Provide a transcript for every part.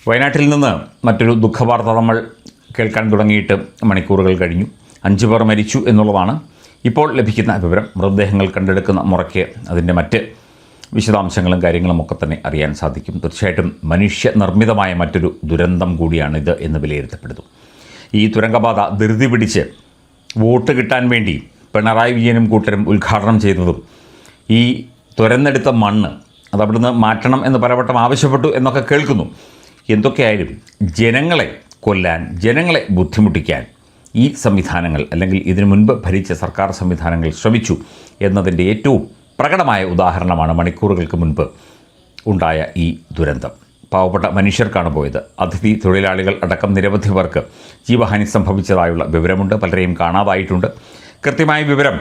വയനാട്ടിൽ നിന്ന് മറ്റൊരു ദുഃഖവാർത്ത നമ്മൾ കേൾക്കാൻ തുടങ്ങിയിട്ട് മണിക്കൂറുകൾ കഴിഞ്ഞു. 5 പേർ മരിച്ചു എന്നുള്ളതാണ് ഇപ്പോൾ ലഭിക്കുന്ന വിവരം. മൃതദേഹങ്ങൾ കണ്ടെടുക്കുന്ന മുറയ്ക്ക് അതിൻ്റെ മറ്റ് വിശദാംശങ്ങളും കാര്യങ്ങളും ഒക്കെ തന്നെ അറിയാൻ സാധിക്കും. തീർച്ചയായിട്ടും മനുഷ്യനിർമ്മിതമായ മറ്റൊരു ദുരന്തം കൂടിയാണിത് എന്ന് വിലയിരുത്തപ്പെടുന്നു. ഈ തുരങ്കപാത ധൃതി പിടിച്ച് വോട്ട് കിട്ടാൻ വേണ്ടി പിണറായി വിജയനും കൂട്ടരും ഉദ്ഘാടനം ചെയ്തതും ഈ തുരന്നെടുത്ത മണ്ണ് അതവിടുന്ന് മാറ്റണം എന്ന് പലവട്ടം ആവശ്യപ്പെട്ടു എന്നൊക്കെ കേൾക്കുന്നു. എന്തൊക്കെയായാലും ജനങ്ങളെ കൊല്ലാൻ, ജനങ്ങളെ ബുദ്ധിമുട്ടിക്കാൻ ഈ സംവിധാനങ്ങൾ അല്ലെങ്കിൽ ഇതിനു മുൻപ് ഭരിച്ച സർക്കാർ സംവിധാനങ്ങൾ ശ്രമിച്ചു എന്നതിൻ്റെ ഏറ്റവും പ്രകടമായ ഉദാഹരണമാണ് മണിക്കൂറുകൾക്ക് മുൻപ് ഉണ്ടായ ഈ ദുരന്തം. പാവപ്പെട്ട മനുഷ്യർക്കാണ് പോയത്. അതിഥി തൊഴിലാളികൾ അടക്കം നിരവധി പേർക്ക് ജീവഹാനി സംഭവിച്ചതായുള്ള വിവരമുണ്ട്. പലരെയും കാണാതായിട്ടുണ്ട്. കൃത്യമായ വിവരം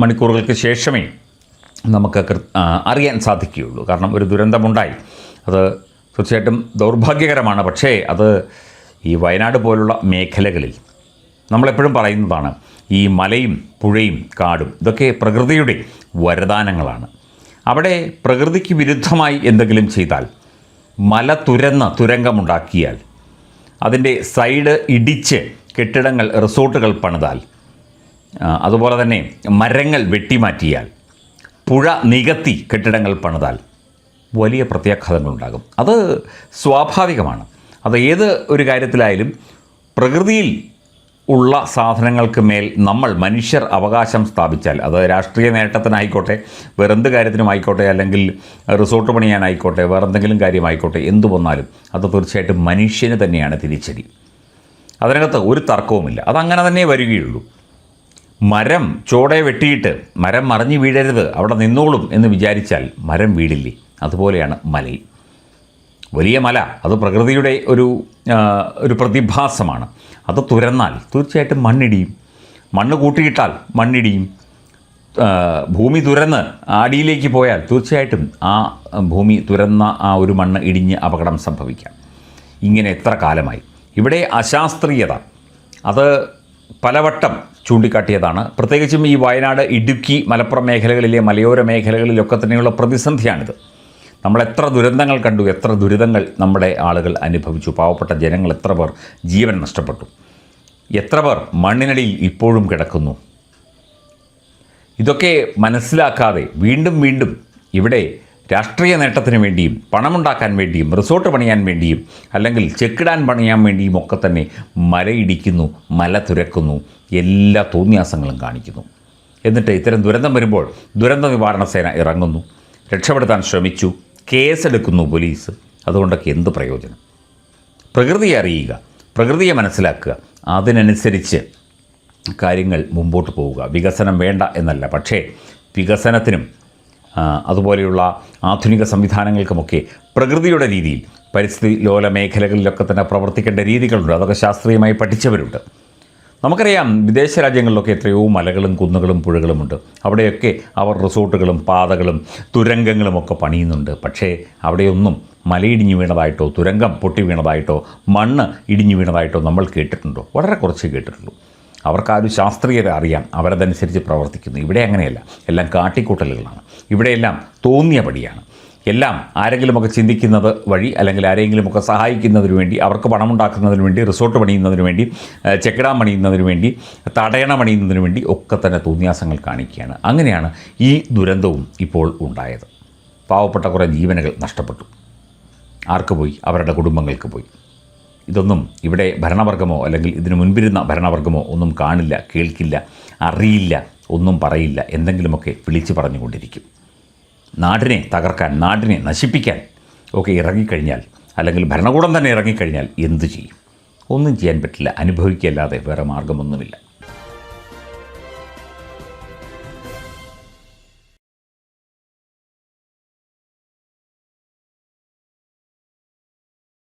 മണിക്കൂറുകൾക്ക് ശേഷമേ നമുക്ക് അറിയാൻ സാധിക്കുകയുള്ളൂ. കാരണം ഒരു ദുരന്തമുണ്ടായി, അത് തീർച്ചയായിട്ടും ദൗർഭാഗ്യകരമാണ്. പക്ഷേ അത് ഈ വയനാട് പോലുള്ള മേഖലകളിൽ നമ്മളെപ്പോഴും പറയുന്നതാണ്, ഈ മലയും പുഴയും കാടും ഇതൊക്കെ പ്രകൃതിയുടെ വരദാനങ്ങളാണ്. അവിടെ പ്രകൃതിക്ക് വിരുദ്ധമായി എന്തെങ്കിലും ചെയ്താൽ, മല തുരന്ന് തുരങ്കമുണ്ടാക്കിയാൽ, അതിൻ്റെ സൈഡ് ഇടിച്ച് കെട്ടിടങ്ങൾ, റിസോർട്ടുകൾ പണിതാൽ, അതുപോലെ തന്നെ മരങ്ങൾ വെട്ടിമാറ്റിയാൽ, പുഴ നികത്തി കെട്ടിടങ്ങൾ പണിതാൽ വലിയ പ്രത്യാഘാതങ്ങളുണ്ടാകും. അത് സ്വാഭാവികമാണ്. അത് ഏത് ഒരു കാര്യത്തിലായാലും പ്രകൃതിയിൽ ഉള്ള സാധനങ്ങൾക്ക് മേൽ നമ്മൾ മനുഷ്യർ അവകാശം സ്ഥാപിച്ചാൽ, അത് രാഷ്ട്രീയ നേട്ടത്തിനായിക്കോട്ടെ, വേറെന്ത് കാര്യത്തിനുമായിക്കോട്ടെ, അല്ലെങ്കിൽ റിസോർട്ട് പണിയാനായിക്കോട്ടെ, വേറെന്തെങ്കിലും കാര്യമായിക്കോട്ടെ, എന്തു വന്നാലും അത് തീർച്ചയായിട്ടും മനുഷ്യന് തന്നെയാണ് തിരിച്ചടി. അതിനകത്ത് ഒരു തർക്കവുമില്ല. അതങ്ങനെ തന്നെ വരികയുള്ളൂ. മരം ചോടെ വെട്ടിയിട്ട് മരം മറിഞ്ഞു വീഴരുത്, അവിടെ നിന്നോളും എന്ന് വിചാരിച്ചാൽ മരം വീടില്ലേ? അതുപോലെയാണ് മലയും. വലിയ മല അത് പ്രകൃതിയുടെ ഒരു പ്രതിഭാസമാണ്. അത് തുരന്നാൽ തീർച്ചയായിട്ടും മണ്ണിടിയും. മണ്ണ് കൂട്ടിയിട്ടാൽ മണ്ണിടിയും. ഭൂമി തുരന്ന് അടിയിലേക്ക് പോയാൽ തീർച്ചയായിട്ടും ആ ഭൂമി തുരന്ന ആ ഒരു മണ്ണ് ഇടിഞ്ഞ് അപകടം സംഭവിക്കാം. ഇങ്ങനെ എത്ര കാലമായി ഇവിടെ അശാസ്ത്രീയത അത് പലവട്ടം ചൂണ്ടിക്കാട്ടിയതാണ്. പ്രത്യേകിച്ചും ഈ വയനാട്, ഇടുക്കി, മലപ്പുറം മേഖലകളിലെ മലയോര മേഖലകളിലൊക്കെ തന്നെയുള്ള പ്രതിസന്ധിയാണിത്. നമ്മൾ എത്ര ദുരന്തങ്ങൾ കണ്ടു, എത്ര ദുരിതങ്ങൾ നമ്മുടെ ആളുകൾ അനുഭവിച്ചു. പാവപ്പെട്ട ജനങ്ങൾ എത്ര പേർ ജീവൻ നഷ്ടപ്പെട്ടു, എത്ര പേർ മണ്ണിനടിയിൽ ഇപ്പോഴും കിടക്കുന്നു. ഇതൊക്കെ മനസ്സിലാക്കാതെ വീണ്ടും വീണ്ടും ഇവിടെ രാഷ്ട്രീയ നേട്ടത്തിന് വേണ്ടിയും പണമുണ്ടാക്കാൻ വേണ്ടിയും റിസോർട്ട് പണിയാൻ വേണ്ടിയും അല്ലെങ്കിൽ ചെക്കിടാൻ പണിയാൻ വേണ്ടിയും ഒക്കെ തന്നെ മലയിടിക്കുന്നു, മല തുരക്കുന്നു, എല്ലാ തോന്നിയാസങ്ങളും കാണിക്കുന്നു. എന്നിട്ട് ഇത്തരം ദുരന്തം വരുമ്പോൾ ദുരന്ത നിവാരണ സേന ഇറങ്ങുന്നു, രക്ഷപ്പെടുത്താൻ ശ്രമിച്ചു, കേസെടുക്കുന്നു പോലീസ്. അതുകൊണ്ടൊക്കെ എന്ത് പ്രയോജനം? പ്രകൃതിയെ അറിയുക, പ്രകൃതിയെ മനസ്സിലാക്കുക, അതിനനുസരിച്ച് കാര്യങ്ങൾ മുമ്പോട്ട് പോവുക. വികസനം വേണ്ട എന്നല്ല, പക്ഷേ വികസനത്തിനും അതുപോലെയുള്ള ആധുനിക സംവിധാനങ്ങൾക്കുമൊക്കെ പ്രകൃതിയുടെ രീതിയിൽ പരിസ്ഥിതി ലോല മേഖലകളിലൊക്കെ തന്നെ പ്രവർത്തിക്കേണ്ട രീതികളുണ്ട്. അതൊക്കെ ശാസ്ത്രീയമായി പഠിച്ചവരുണ്ട്. നമുക്കറിയാം, വിദേശ രാജ്യങ്ങളിലൊക്കെ എത്രയോ മലകളും കുന്നുകളും പുഴകളുമുണ്ട്. അവിടെയൊക്കെ അവർ റിസോർട്ടുകളും പാതകളും തുരങ്കങ്ങളുമൊക്കെ പണിയുന്നുണ്ട്. പക്ഷേ അവിടെയൊന്നും മലയിടിഞ്ഞു വീണതായിട്ടോ തുരങ്കം പൊട്ടി വീണതായിട്ടോ മണ്ണ് ഇടിഞ്ഞു വീണതായിട്ടോ നമ്മൾ കേട്ടിട്ടുണ്ടോ? വളരെ കുറച്ച് കേട്ടിട്ടുള്ളൂ. അവർക്ക് ആ ഒരു ശാസ്ത്രീയത അറിയാം, അവരതനുസരിച്ച് പ്രവർത്തിക്കുന്നു. ഇവിടെ അങ്ങനെയല്ല, എല്ലാം കാട്ടിക്കൂട്ടലുകളാണ്. ഇവിടെയെല്ലാം തോന്നിയ പടിയാണ്. എല്ലാം ആരെങ്കിലുമൊക്കെ ചിന്തിക്കുന്നത് വഴി അല്ലെങ്കിൽ ആരെങ്കിലുമൊക്കെ സഹായിക്കുന്നതിന് വേണ്ടി, അവർക്ക് പണമുണ്ടാക്കുന്നതിന് വേണ്ടി, റിസോർട്ട് പണിയുന്നതിന് വേണ്ടി, ചെക്കിടാൻ പണിയുന്നതിന് വേണ്ടി, തടയണ പണിയുന്നതിന് വേണ്ടി ഒക്കെ തന്നെ തോന്നിയാസങ്ങൾ കാണിക്കുകയാണ്. അങ്ങനെയാണ് ഈ ദുരന്തവും ഇപ്പോൾ ഉണ്ടായത്. പാവപ്പെട്ട കുറേ ജീവനുകൾ നഷ്ടപ്പെട്ടു. ആർക്ക് പോയി? അവരുടെ കുടുംബങ്ങൾക്ക് പോയി. ഇതൊന്നും ഇവിടെ ഭരണവർഗമോ അല്ലെങ്കിൽ ഇതിനു മുൻപിരുന്ന ഭരണവർഗമോ ഒന്നും കാണില്ല, കേൾക്കില്ല, അറിയില്ല, ഒന്നും പറയില്ല. എന്തെങ്കിലുമൊക്കെ വിളിച്ചു പറഞ്ഞുകൊണ്ടിരിക്കും. നാടിനെ തകർക്കാൻ, നാടിനെ നശിപ്പിക്കാൻ ഒക്കെ ഇറങ്ങിക്കഴിഞ്ഞാൽ, അല്ലെങ്കിൽ ഭരണകൂടം തന്നെ ഇറങ്ങിക്കഴിഞ്ഞാൽ എന്തു ചെയ്യും? ഒന്നും ചെയ്യാൻ പറ്റില്ല. അനുഭവിക്കല്ലാതെ വേറെ മാർഗമൊന്നുമില്ല.